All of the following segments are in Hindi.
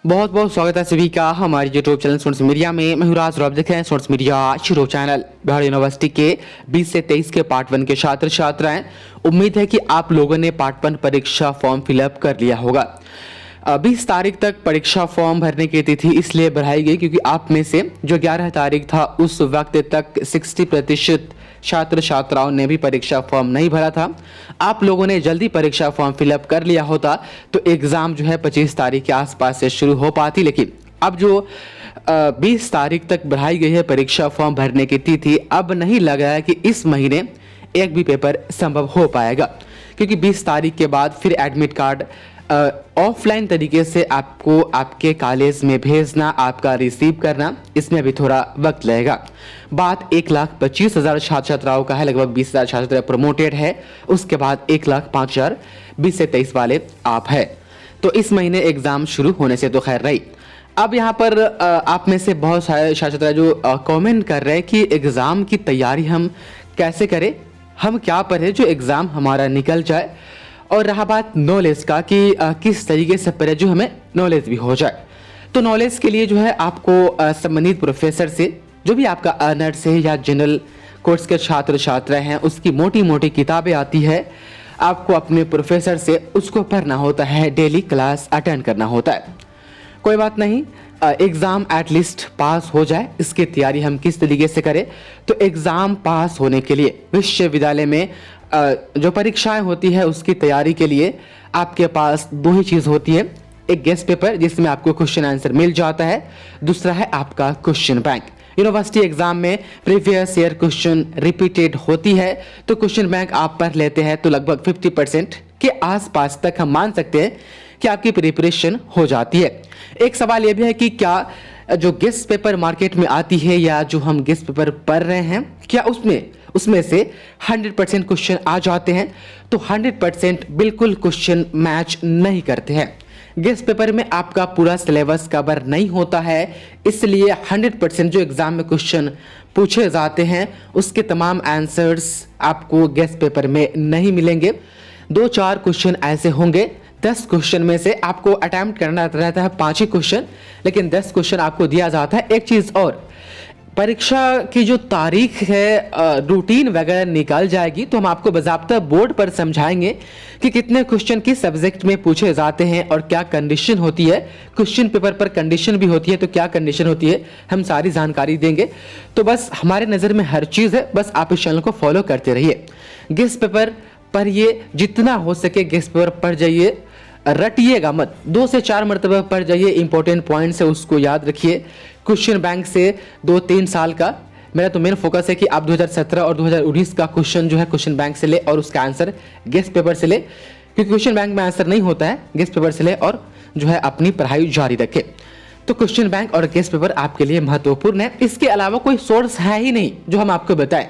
बहुत बहुत स्वागत है सभी का हमारे यूट्यूब चैनल स्टूडेंट्स मीडिया में। मैं हूं राज और आप देख रहे हैं students media YouTube channel. Bihar university के 20 से 23 के पार्ट 1 के छात्र छात्राएं, उम्मीद है कि आप लोगों ने पार्ट 1 परीक्षा फॉर्म फिलअप कर लिया होगा। 20 तारीख तक परीक्षा फॉर्म भरने की तिथि इसलिए बढ़ाई गई क्योंकि आप में से जो 11 तारीख था उस वक्त तक 60% छात्र छात्राओं ने भी परीक्षा फॉर्म नहीं भरा था। आप लोगों ने जल्दी परीक्षा फॉर्म फिलअप कर लिया होता तो एग्ज़ाम जो है 25 तारीख के आसपास से शुरू हो पाती, लेकिन अब जो 20 तारीख तक बढ़ाई गई है परीक्षा फॉर्म भरने की तिथि, अब नहीं लग रहा है कि इस महीने एक भी पेपर संभव हो पाएगा, क्योंकि 20 तारीख के बाद फिर एडमिट कार्ड ऑफलाइन तरीके से आपको आपके कॉलेज में भेजना, आपका रिसीव करना, इसमें भी थोड़ा वक्त लगेगा। बात 1,25,000 छात्र छात्राओं का है, लगभग 20,000 छात्र प्रमोटेड है, उसके बाद 1,05,000 20 से 23 वाले आप है। तो इस महीने एग्जाम शुरू होने से तो खैर रही। अब यहाँ पर आप में से बहुत सारे छात्र जो कमेंट कर रहे हैं कि एग्ज़ाम की तैयारी हम कैसे करें, हम क्या पढ़ें जो एग्ज़ाम हमारा निकल जाए, और रहा बात नॉलेज का कि किस तरीके से पढ़े जो हमें नॉलेज भी हो जाए। तो नॉलेज के लिए जो है आपको संबंधित प्रोफेसर से, जो भी आपका ऑनर्स है या जनरल कोर्स के छात्र छात्रा हैं, उसकी मोटी मोटी किताबें आती है, आपको अपने प्रोफेसर से उसको पढ़ना होता है, डेली क्लास अटेंड करना होता है। कोई बात नहीं, एग्ज़ाम एटलीस्ट पास हो जाए, इसकी तैयारी हम किस तरीके से करें। तो एग्ज़ाम पास होने के लिए विश्वविद्यालय में जो परीक्षाएं होती है उसकी तैयारी के लिए आपके पास दो ही चीज़ होती है, एक गेस्ट पेपर जिसमें आपको क्वेश्चन आंसर मिल जाता है, दूसरा है आपका क्वेश्चन बैंक। यूनिवर्सिटी एग्जाम में प्रीवियस ईयर क्वेश्चन रिपीटेड होती है, तो क्वेश्चन बैंक आप पढ़ लेते हैं तो लगभग 50% के आसपास तक हम मान सकते हैं कि आपकी प्रिपरेशन हो जाती है। एक सवाल यह भी है कि क्या जो गेस्ट पेपर मार्केट में आती है या जो हम गेस्ट पेपर पढ़ रहे हैं, क्या उसमें से 100% क्वेश्चन आ जाते हैं? तो 100% बिल्कुल क्वेश्चन मैच नहीं करते हैं। गेस्ट पेपर में आपका पूरा सिलेबस कवर नहीं होता है, इसलिए 100% जो एग्जाम में क्वेश्चन पूछे जाते हैं उसके तमाम आंसर्स आपको गेस्ट पेपर में नहीं मिलेंगे। 2-4 क्वेश्चन ऐसे होंगे, 10 क्वेश्चन में से आपको अटेम्प्ट करना रहता है 5 ही क्वेश्चन, लेकिन 10 क्वेश्चन आपको दिया जाता है। एक चीज़ और, परीक्षा की जो तारीख है, रूटीन वगैरह निकाल जाएगी तो हम आपको बाकायदा बोर्ड पर समझाएंगे कि कितने क्वेश्चन किस सब्जेक्ट में पूछे जाते हैं और क्या कंडीशन होती है। क्वेश्चन पेपर पर कंडीशन भी होती है, तो क्या कंडीशन होती है हम सारी जानकारी देंगे। तो बस हमारे नज़र में हर चीज़ है, बस आप इस चैनल को फॉलो करते रहिए। गेस्ट पेपर पढ़िए, जितना हो सके गेस्ट पेपर पढ़ जाइए, रटिएगा मत, 2 से 4 मरतबा पढ़ जाइए, इंपॉर्टेंट पॉइंट्स है उसको याद रखिए। क्वेश्चन बैंक से 2-3 साल का मेरा तो मेन फोकस है कि आप 2017 और 2019 का क्वेश्चन जो है क्वेश्चन बैंक से ले और उसका आंसर गेस्ट पेपर से ले, क्योंकि क्वेश्चन बैंक में आंसर नहीं होता है, गेस्ट पेपर से ले और जो है अपनी पढ़ाई जारी रखें। तो क्वेश्चन बैंक और गेस्ट पेपर आपके लिए महत्वपूर्ण है, इसके अलावा कोई सोर्स है ही नहीं जो हम आपको बताएं।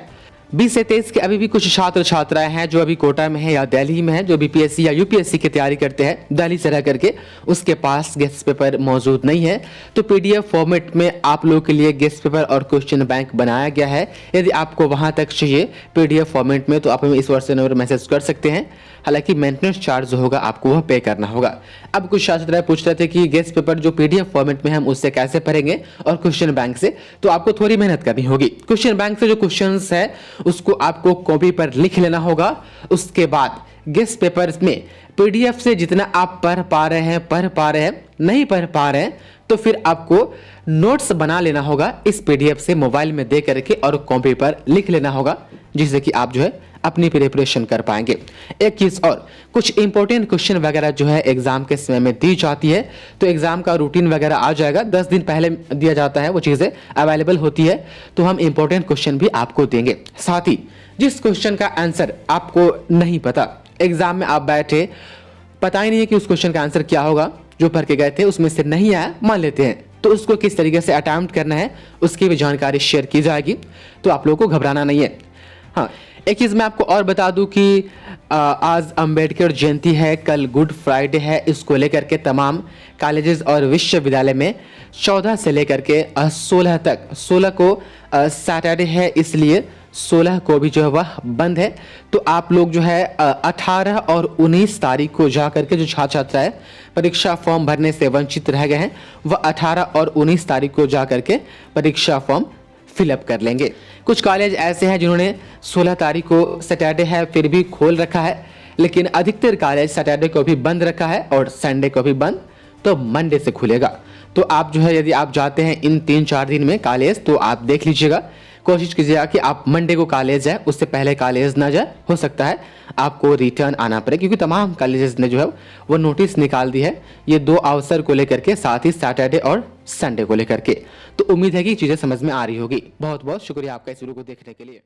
20 से 23 के अभी भी कुछ छात्र छात्राएं हैं जो अभी कोटा में है या दिल्ली में है, जो बीपीएससी या यूपीएससी की तैयारी करते हैं दिल्ली से रह करके, उसके पास गेस्ट पेपर मौजूद नहीं है। तो पीडीएफ फॉर्मेट में आप लोगों के लिए गेस्ट पेपर और क्वेश्चन बैंक बनाया गया है। यदि आपको वहां तक चाहिए पीडीएफ फॉर्मेट में तो आप हमें इस व्हाट्सएप नंबर मैसेज कर सकते हैं, हालांकि मेंटेनेंस चार्ज जो होगा आपको वह पे करना होगा। अब कुछ छात्र पूछ रहे थे कि गेस्ट पेपर जो पीडीएफ फॉर्मेट में हम उससे कैसे पढ़ेंगे और क्वेश्चन बैंक से, तो आपको थोड़ी मेहनत करनी होगी। क्वेश्चन बैंक से जो क्वेश्चंस है उसको आपको कॉपी पर लिख लेना होगा, उसके बाद गेस्ट पेपर में पीडीएफ से जितना आप पढ़ पा रहे हैं, नहीं पढ़ पा रहे हैं तो फिर आपको नोट्स बना लेना होगा इस पीडीएफ से, मोबाइल में दे करके और कॉपी पर लिख लेना होगा, जिससे कि आप जो है अपनी प्रिपरेशन कर पाएंगे। एक चीज़ और, कुछ इंपॉर्टेंट क्वेश्चन वगैरह जो है एग्जाम के समय में दी जाती है, तो एग्जाम का रूटीन वगैरह आ जाएगा, 10 दिन पहले दिया जाता है, वो चीज़ें अवेलेबल होती है, तो हम इंपॉर्टेंट क्वेश्चन भी आपको देंगे। साथ ही जिस क्वेश्चन का आंसर आपको नहीं पता, एग्जाम में आप बैठे, पता ही नहीं है कि उस क्वेश्चन का आंसर क्या होगा, जो पढ़ के गए थे उसमें से नहीं आया मान लेते हैं, तो उसको किस तरीके से अटेम्प्ट करना है उसकी भी जानकारी शेयर की जाएगी, तो आप लोगों को घबराना नहीं है। हाँ, एक चीज़ मैं आपको और बता दूं कि आज अंबेडकर जयंती है, कल गुड फ्राइडे है, इसको लेकर के तमाम कॉलेजेस और विश्वविद्यालय में 14 से लेकर के 16 तक, 16 को सैटरडे है, इसलिए 16 को भी जो है वह बंद है। तो आप लोग जो है 18 और 19 तारीख को जा करके जो छात्र छात्राएं परीक्षा फॉर्म भरने से वंचित रह गए हैं वह 18 और 19 तारीख को जा करके परीक्षा फॉर्म फिलअप कर लेंगे। कुछ कॉलेज ऐसे हैं जिन्होंने 16 तारीख को सैटरडे है फिर भी खोल रखा है, लेकिन अधिकतर कॉलेज सैटरडे को भी बंद रखा है और संडे को भी बंद, तो मंडे से खुलेगा। तो आप जो है यदि आप जाते हैं इन 3-4 दिन में कॉलेज तो आप देख लीजिएगा, कोशिश कीजिएगा कि आप मंडे को कॉलेज जाए, उससे पहले कॉलेज ना जाए। हो सकता है आपको रिटर्न आना पड़े, क्योंकि तमाम कॉलेजेस ने जो है वो नोटिस निकाल दी है ये 2 अवसर को लेकर के, साथ ही सैटरडे और संडे को लेकर के। तो उम्मीद है कि चीज़ें समझ में आ रही होगी। बहुत बहुत शुक्रिया आपका इस वीडियो को देखने के लिए।